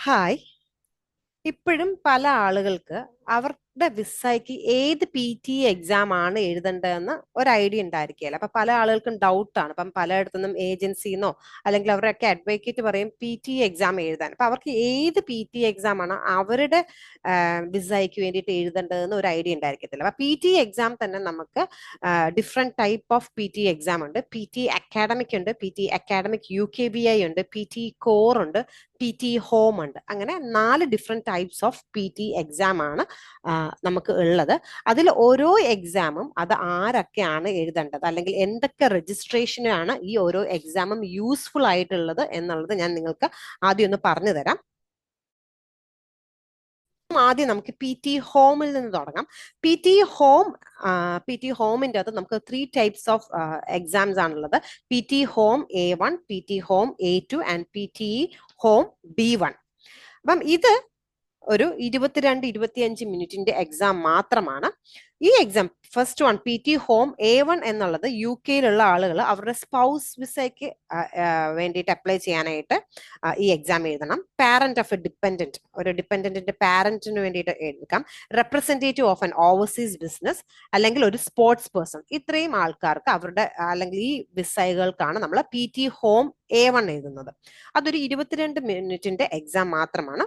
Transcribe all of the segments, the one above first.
Hi. ഇപ്പോഴും പല ആളുകൾക്ക് അവരുടെ വിസയ്ക്ക് ഏത് PT എക്സാം ആണ് എഴുതേണ്ടതെന്ന് ഒരു ഐഡിയ ഉണ്ടായിരിക്കുകയില്ല. അപ്പൊ പല ആളുകൾക്കും ഡൗട്ടാണ്. അപ്പം പലയിടത്തുനിന്നും ഏജൻസിന്നോ അല്ലെങ്കിൽ അവരുടെയൊക്കെ അഡ്വക്കേറ്റ് പറയും PT എക്സാം എഴുതാൻ. അപ്പൊ അവർക്ക് ഏത് PT എക്സാം ആണ് അവരുടെ വിസയ്ക്ക് വേണ്ടിയിട്ട് എഴുതേണ്ടതെന്ന് ഒരു ഐഡിയ ഉണ്ടായിരിക്കത്തില്ല. അപ്പൊ PT എക്സാം തന്നെ നമുക്ക് different type of PT exam ഉണ്ട്. PT അക്കാഡമിക് ഉണ്ട്, PT അക്കാഡമിക് UKVI ഉണ്ട്, PT കോർ ഉണ്ട്, PT ഹോം ഉണ്ട്. അങ്ങനെ 4 different types of PT exam ആണ് നമുക്ക് ഉള്ളത്. അതിൽ ഓരോ എക്സാമും അത് ആരൊക്കെയാണ് എഴുതേണ്ടത് അല്ലെങ്കിൽ എന്തൊക്കെ രജിസ്ട്രേഷനാണ് ഈ ഓരോ എക്സാമും യൂസ്ഫുൾ ആയിട്ടുള്ളത് എന്നുള്ളത് ഞാൻ നിങ്ങൾക്ക് ആദ്യം ഒന്ന് പറഞ്ഞു തരാം. ആദ്യം നമുക്ക് PT ഹോമിൽ നിന്ന് തുടങ്ങാം. PT ഹോം PT ഹോമിൻ്റെ അകത്ത് നമുക്ക് 3 ടൈപ്സ് ഓഫ് എക്സാംസ് ആണുള്ളത്. PT home A1, PT home A2 and PT home B1. അപ്പം ഇത് ഒരു 22-25 മിനിറ്റിന്റെ എക്സാം മാത്രമാണ്. ഈ exam first one PT home A1 എന്നുള്ളത് UK-യിലുള്ള ആളുകൾ അവരുടെ സ്പൗസ് വിസയ്ക്ക് വേണ്ടിയിട്ട് അപ്ലൈ ചെയ്യാനായിട്ട് ഈ എക്സാം എഴുതണം. പാരന്റ് ഓഫ് എ ഡിപ്പെൻഡന്റ്, ഒരു ഡിപ്പെൻഡന്റിന്റെ പാരന്റിന് വേണ്ടിയിട്ട് എടുക്കാം. Representative of N overseas business അല്ലെങ്കിൽ ഒരു സ്പോർട്സ് പേഴ്സൺ, ഇത്രയും ആൾക്കാർക്ക് അവരുടെ അല്ലെങ്കിൽ ഈ വിസകൾക്കാണ് നമ്മൾ PT ഹോം A1 എഴുതുന്നത്. അതൊരു 22 മിനിറ്റിന്റെ എക്സാം മാത്രമാണ്.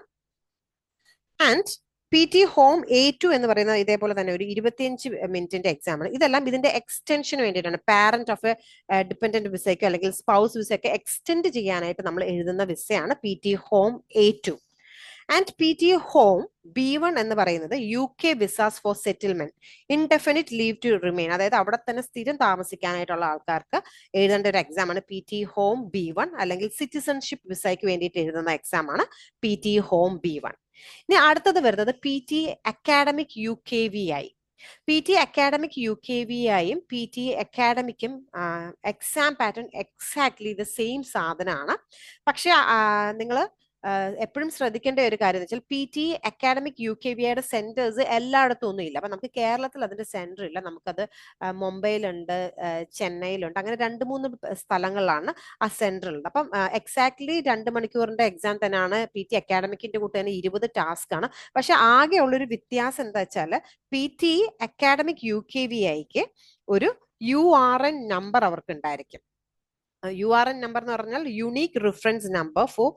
ആൻഡ് PT ഹോം A2 എന്ന് പറയുന്നത് ഇതേപോലെ തന്നെ ഒരു 25 മിനിറ്റിന്റെ എക്സാം ആണ്. ഇതെല്ലാം ഇതിന്റെ എക്സ്റ്റൻഷന് വേണ്ടിയിട്ടാണ്. പാരന്റ് ഓഫ് എ ഡിപ്പെൻഡന്റ് വിസയ്ക്കോ അല്ലെങ്കിൽ സ്പൗസ് വിസയ്ക്കോ എക്സ്റ്റെൻഡ് ചെയ്യാനായിട്ട് നമ്മൾ എഴുതുന്ന വിസയാണ് PT home A2. And PT home B1 എന്ന് പറയുന്നത് UK visas for settlement, indefinite leave to remain, അതായത് അവിടെ തന്നെ സ്ഥിരം താമസിക്കാനായിട്ടുള്ള ആൾക്കാർക്ക് എഴുതേണ്ട ഒരു എക്സാം ആണ് PT ഹോം B1. അല്ലെങ്കിൽ സിറ്റിസൺഷിപ്പ് വിസയ്ക്ക് വേണ്ടിയിട്ട് എഴുതുന്ന എക്സാം ആണ് PT ഹോം B1. ഇനി അടുത്തത് വരുന്നത് PT academic UKVI. PT academic UKVIയും PT അക്കാഡമിക്കും exam pattern exactly the same സാധനമാണ്. പക്ഷെ നിങ്ങൾ എപ്പോഴും ശ്രദ്ധിക്കേണ്ട ഒരു കാര്യം എന്ന് വെച്ചാൽ PT അക്കാഡമിക് UKVIയുടെ സെന്റേഴ്സ് എല്ലായിടത്തും ഒന്നും ഇല്ല. അപ്പൊ നമുക്ക് കേരളത്തിൽ അതിന്റെ സെന്റർ ഇല്ല. നമുക്കത് മുംബൈയിലുണ്ട്, ചെന്നൈയിലുണ്ട്, അങ്ങനെ 2-3 സ്ഥലങ്ങളിലാണ് ആ സെന്റർ ഉള്ളത്. അപ്പം എക്സാക്ട്ലി 2 മണിക്കൂറിന്റെ എക്സാം തന്നെയാണ്. PT അക്കാഡമിക്കിന്റെ കൂട്ട് തന്നെ 20 ടാസ്ക് ആണ്. പക്ഷെ ആകെയുള്ളൊരു വ്യത്യാസം എന്താ വെച്ചാൽ PT അക്കാഡമിക് UKVIക്ക് ഒരു URN നമ്പർ അവർക്ക് ഉണ്ടായിരിക്കും. URN നമ്പർ എന്ന് പറഞ്ഞാൽ unique reference number for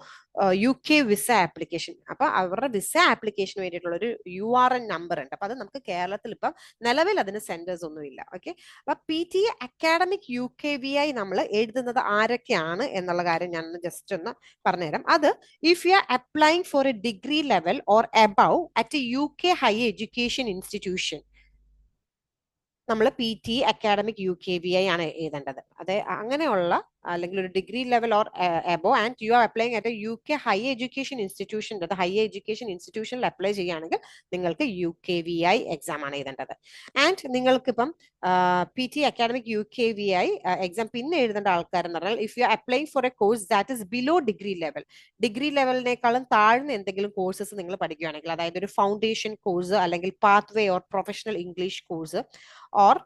UK visa application. അപ്പൊ അവരുടെ വിസ ആപ്ലിക്കേഷന് വേണ്ടിയിട്ടുള്ള ഒരു URN നമ്പർ ഉണ്ട്. അപ്പൊ അത് നമുക്ക് കേരളത്തിൽ ഇപ്പം നിലവിൽ അതിന് സെന്റേഴ്സ് ഒന്നും ഇല്ല. ഓക്കെ, അപ്പൊ PT അക്കാഡമിക് UKVI നമ്മൾ എഴുതുന്നത് ആരൊക്കെയാണ് എന്നുള്ള കാര്യം ഞാൻ ജസ്റ്റ് ഒന്ന് പറഞ്ഞുതരാം. അത് if you are applying for a degree level or above at a UK higher education institution, നമ്മൾ PT അക്കാഡമിക് UKVI ആണ് എഴുതേണ്ടത്. അതെ, അങ്ങനെയുള്ള അല്ലെങ്കിൽ ഒരു degree level or above and you are applying at a UK higher education institution, അത് higher education ഇൻസ്റ്റിറ്റ്യൂഷനിൽ apply ചെയ്യുകയാണെങ്കിൽ നിങ്ങൾക്ക് UKVI എക്സാം ആണ് എഴുതേണ്ടത്. ആൻഡ് നിങ്ങൾക്കിപ്പം PT അക്കാഡമിക് UKVI എക്സാം പിന്നെ എഴുതേണ്ട ആൾക്കാരെന്ന് പറഞ്ഞാൽ if you are applying for A course that is below degree level, degree ലെവലിനേക്കാളും താഴ്ന്ന എന്തെങ്കിലും കോഴ്സസ് നിങ്ങൾ പഠിക്കുകയാണെങ്കിൽ, അതായത് ഒരു ഫൗണ്ടേഷൻ കോഴ്സ് അല്ലെങ്കിൽ pathway or professional English course or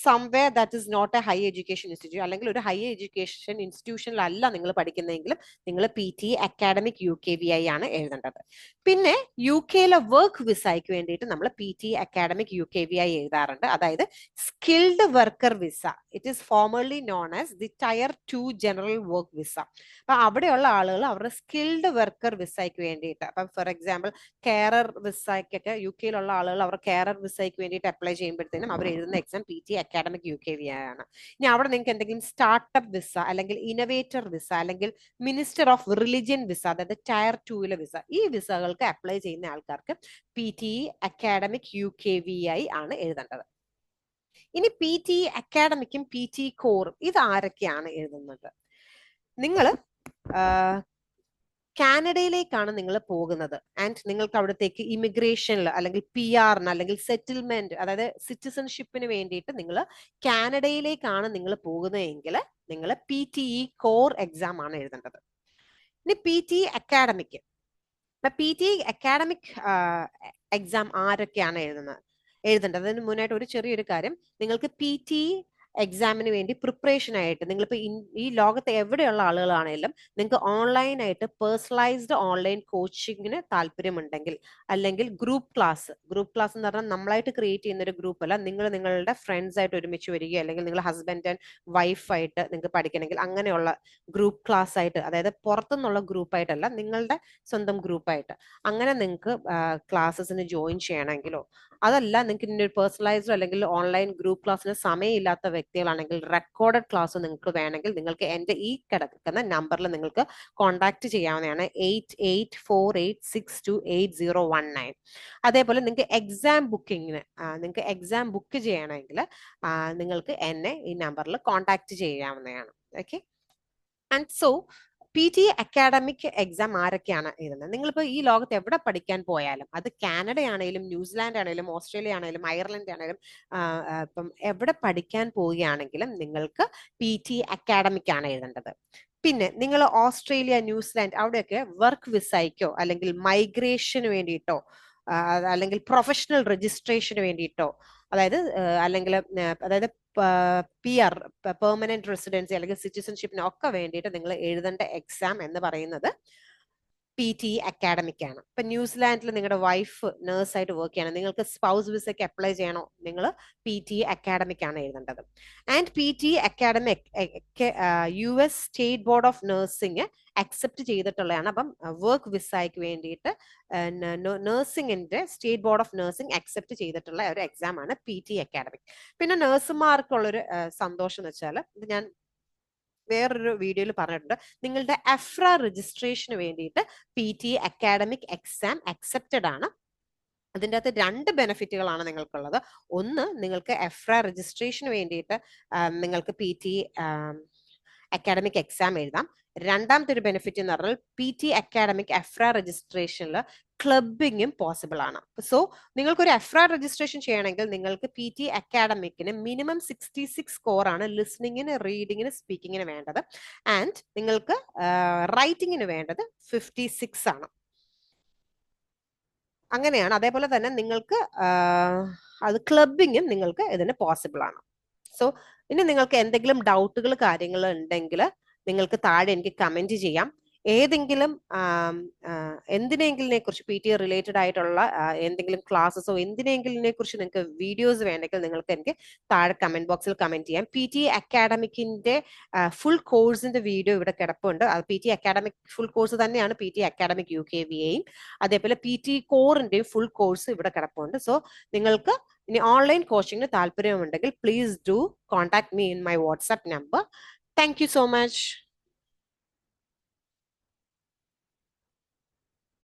somewhere that is not a higher education institute, അല്ലെങ്കിൽ ഒരു ഹയർ എഡ്യൂക്കേഷൻ ഇൻസ്റ്റിറ്റ്യൂഷനിലല്ല നിങ്ങൾ പഠിക്കുന്നതെങ്കിലും നിങ്ങൾ PT അക്കാഡമിക് UKVI ആണ് എഴുതേണ്ടത്. പിന്നെ UK-യിലെ വർക്ക് വിസയ്ക്ക് വേണ്ടിയിട്ട് നമ്മൾ PT അക്കാഡമിക് UKVI എഴുതാറുണ്ട്. അതായത് skilled worker visa, it is formerly known as the tier 2 general work visa. അപ്പൊ അവിടെയുള്ള ആളുകൾ അവരുടെ സ്കിൽഡ് വർക്കർ വിസയ്ക്ക് വേണ്ടിയിട്ട്, അപ്പം ഫോർ എക്സാമ്പിൾ കെയറർ വിസയ്ക്കൊക്കെ UK-യിലുള്ള ആളുകൾ അവർ കെയറർ വിസയ്ക്ക് വേണ്ടിയിട്ട് അപ്ലൈ ചെയ്യുമ്പോഴത്തേനും അവർ എഴുതുന്ന എക്സാം PT അക്കാഡമിക് UKVI ആണ്. ഇനി അവിടെ നിങ്ങൾക്ക് എന്തെങ്കിലും സ്റ്റാർട്ടപ്പ് വിസ അല്ലെങ്കിൽ ഇന്നോവേറ്റർ വിസ അല്ലെങ്കിൽ മിനിസ്റ്റർ ഓഫ് റിലിജിയൻ വിസ, അതായത് ടയർ 2-ലെ വിസ, ഈ വിസകൾക്ക് അപ്ലൈ ചെയ്യുന്ന ആൾക്കാർക്ക് PT അക്കാഡമിക് UKVI ആണ് എഴുതേണ്ടത്. ഇനി PT അക്കാഡമിക്കും PT കോറും ഇത് ആരൊക്കെയാണ് എഴുതുന്നത്? നിങ്ങൾ കാനഡയിലേക്കാണ് നിങ്ങൾ പോകുന്നത് ആൻഡ് നിങ്ങൾക്ക് അവിടത്തേക്ക് ഇമിഗ്രേഷനിൽ അല്ലെങ്കിൽ PR അല്ലെങ്കിൽ സെറ്റിൽമെന്റ്, അതായത് സിറ്റിസൺഷിപ്പിന് വേണ്ടിയിട്ട് നിങ്ങൾ കാനഡയിലേക്കാണ് നിങ്ങൾ പോകുന്നതെങ്കിൽ നിങ്ങൾ PT കോർ എക്സാം ആണ് എഴുതേണ്ടത്. ഇനി PT അക്കാഡമിക് എക്സാം ആരൊക്കെയാണ് എഴുതേണ്ടത്? അതിന് മുന്നായിട്ട് ഒരു ചെറിയൊരു കാര്യം, നിങ്ങൾക്ക് എക്സാമിന് വേണ്ടി പ്രിപ്പറേഷൻ ആയിട്ട് നിങ്ങളിപ്പോൾ ഈ ലോകത്ത് എവിടെയുള്ള ആളുകളാണെങ്കിലും നിങ്ങൾക്ക് ഓൺലൈനായിട്ട് പേഴ്സണലൈസ്ഡ് ഓൺലൈൻ കോച്ചിങ്ങിന് താല്പര്യമുണ്ടെങ്കിൽ, അല്ലെങ്കിൽ ഗ്രൂപ്പ് ക്ലാസ് എന്ന് പറഞ്ഞാൽ നമ്മളായിട്ട് ക്രിയേറ്റ് ചെയ്യുന്ന ഒരു ഗ്രൂപ്പ് അല്ല, നിങ്ങൾ നിങ്ങളുടെ ഫ്രണ്ട്സ് ആയിട്ട് ഒരുമിച്ച് വരികയോ അല്ലെങ്കിൽ നിങ്ങൾ ഹസ്ബൻഡ് ആൻഡ് വൈഫായിട്ട് നിങ്ങൾക്ക് പഠിക്കണമെങ്കിൽ അങ്ങനെയുള്ള ഗ്രൂപ്പ് ക്ലാസ് ആയിട്ട്, അതായത് പുറത്തുനിന്നുള്ള ഗ്രൂപ്പായിട്ടല്ല, നിങ്ങളുടെ സ്വന്തം ഗ്രൂപ്പായിട്ട് അങ്ങനെ നിങ്ങൾക്ക് ക്ലാസ്സസിന് ജോയിൻ ചെയ്യണമെങ്കിലോ, അതല്ല നിങ്ങൾക്ക് ഇതിൻ്റെ ഒരു പേഴ്സണലൈസ്ഡോ അല്ലെങ്കിൽ ഓൺലൈൻ ഗ്രൂപ്പ് ക്ലാസ്സിന് സമയമില്ലാത്ത വ്യക്തികളാണെങ്കിൽ റെക്കോർഡഡ് ക്ലാസ് നിങ്ങൾക്ക് വേണമെങ്കിൽ നിങ്ങൾക്ക് എൻ്റെ ഈ കിടക്കുന്ന നമ്പറിൽ നിങ്ങൾക്ക് കോൺടാക്ട് ചെയ്യാവുന്നതാണ്, 8848628019. അതേപോലെ നിങ്ങൾക്ക് എക്സാം ബുക്കിങ്ങിന് എക്സാം ബുക്ക് ചെയ്യണമെങ്കിൽ നിങ്ങൾക്ക് എന്നെ ഈ നമ്പറിൽ കോൺടാക്ട് ചെയ്യാവുന്നതാണ്. Okay. And so PT academic exam ആരൊക്കെയാണ് എഴുതുന്നത്? നിങ്ങളിപ്പോൾ ഈ ലോകത്ത് എവിടെ പഠിക്കാൻ പോയാലും, അത് കാനഡ ആണെങ്കിലും ന്യൂസിലാൻഡ് ആണെങ്കിലും ഓസ്ട്രേലിയ ആണെങ്കിലും അയർലൻഡ് ആണെങ്കിലും ഇപ്പം എവിടെ പഠിക്കാൻ പോവുകയാണെങ്കിലും നിങ്ങൾക്ക് PT അക്കാഡമിക് ആണ് എഴുതേണ്ടത്. പിന്നെ നിങ്ങൾ ഓസ്ട്രേലിയ ന്യൂസിലാൻഡ് അവിടെയൊക്കെ വർക്ക് വിസയ്ക്കോ അല്ലെങ്കിൽ മൈഗ്രേഷന് വേണ്ടിയിട്ടോ അല്ലെങ്കിൽ പ്രൊഫഷണൽ രജിസ്ട്രേഷന് വേണ്ടിയിട്ടോ, അതായത് PR പെർമനന്റ് റെസിഡൻസി അല്ലെങ്കിൽ സിറ്റിസൺഷിപ്പിന് ഒക്കെ വേണ്ടിയിട്ട് നിങ്ങൾ എഴുതേണ്ട എക്സാം എന്ന് പറയുന്നത് PT അക്കാഡമിക് ആണ്. ഇപ്പൊ ന്യൂസിലാൻഡിൽ നിങ്ങളുടെ വൈഫ് നേഴ്സായിട്ട് വർക്ക് ചെയ്യണം, നിങ്ങൾക്ക് സ്പൗസ് വിസയ്ക്ക് അപ്ലൈ ചെയ്യണോ, നിങ്ങൾ PT അക്കാഡമിക് ആണ് എഴുതേണ്ടത്. And PT academic US state board of nursing accept ചെയ്തിട്ടുള്ളതാണ്. അപ്പം വർക്ക് വിസയ്ക്ക് വേണ്ടിയിട്ട് നഴ്സിംഗിന്റെ state board of nursing accept ചെയ്തിട്ടുള്ള ഒരു എക്സാം ആണ് PT അക്കാഡമിക്. പിന്നെ നഴ്സുമാർക്കുള്ളൊരു സന്തോഷം എന്ന് വെച്ചാൽ, ഇത് ഞാൻ വേറൊരു വീഡിയോയിൽ പറഞ്ഞിട്ടുണ്ട്, നിങ്ങളുടെ അഫ്ര രജിസ്ട്രേഷന് വേണ്ടിയിട്ട് PT അക്കാഡമിക് എക്സാം അക്സെപ്റ്റഡ് ആണ്. അതിൻ്റെ അകത്ത് 2 ബെനിഫിറ്റുകളാണ് നിങ്ങൾക്കുള്ളത്. ഒന്ന്, നിങ്ങൾക്ക് അഫ്ര രജിസ്ട്രേഷന് വേണ്ടിയിട്ട് നിങ്ങൾക്ക് PT അക്കാഡമിക് എക്സാം എഴുതാം. രണ്ടാമത്തെ ഒരു ബെനിഫിറ്റ് എന്ന് പറഞ്ഞാൽ PT അക്കാഡമിക് അഫ്ര രജിസ്ട്രേഷനിൽ ക്ലബിങ്ങും പോസിബിൾ ആണ്. സോ നിങ്ങൾക്കൊരു അഫ്ര രജിസ്ട്രേഷൻ ചെയ്യണമെങ്കിൽ നിങ്ങൾക്ക് PT അക്കാഡമിക്കിന് മിനിമം 66 സ്കോർ ആണ് ലിസണിങ്ങിന്, റീഡിങ്ങിന്, സ്പീക്കിങ്ങിന് വേണ്ടത്. ആൻഡ് നിങ്ങൾക്ക് റൈറ്റിങ്ങിന് വേണ്ടത് 56 ആണ്. അങ്ങനെയാണ്. അതേപോലെ തന്നെ നിങ്ങൾക്ക് അത് ക്ലബിങ്ങും നിങ്ങൾക്ക് ഇതിന് പോസിബിൾ ആണ്. സോ ഇനി നിങ്ങൾക്ക് എന്തെങ്കിലും ഡൗട്ടുകൾ കാര്യങ്ങൾ ഉണ്ടെങ്കിൽ നിങ്ങൾക്ക് താഴെ എനിക്ക് കമന്റ് ചെയ്യാം. ഏതെങ്കിലും എന്തിനെങ്കിലിനെ കുറിച്ച് PT റിലേറ്റഡ് ആയിട്ടുള്ള എന്തെങ്കിലും ക്ലാസ്സസോ എന്തിനെങ്കിലിനെ കുറിച്ച് നിങ്ങൾക്ക് വീഡിയോസ് വേണമെങ്കിൽ നിങ്ങൾക്ക് എനിക്ക് താഴെ കമന്റ് ബോക്സിൽ കമന്റ് ചെയ്യാം. PT അക്കാഡമിക്കിന്റെ ഫുൾ കോഴ്സിന്റെ വീഡിയോ ഇവിടെ കിടപ്പുണ്ട്. അത് PT അക്കാഡമിക് ഫുൾ കോഴ്സ് തന്നെയാണ് PT അക്കാഡമിക് UKVAയും. അതേപോലെ PT കോറിന്റെയും ഫുൾ കോഴ്സ് ഇവിടെ കിടപ്പുണ്ട്. സോ നിങ്ങൾക്ക് ഇനി ഓൺലൈൻ കോച്ചിങ്ങിന് താല്പര്യമുണ്ടെങ്കിൽ please do contact me in my WhatsApp number. Thank you so much.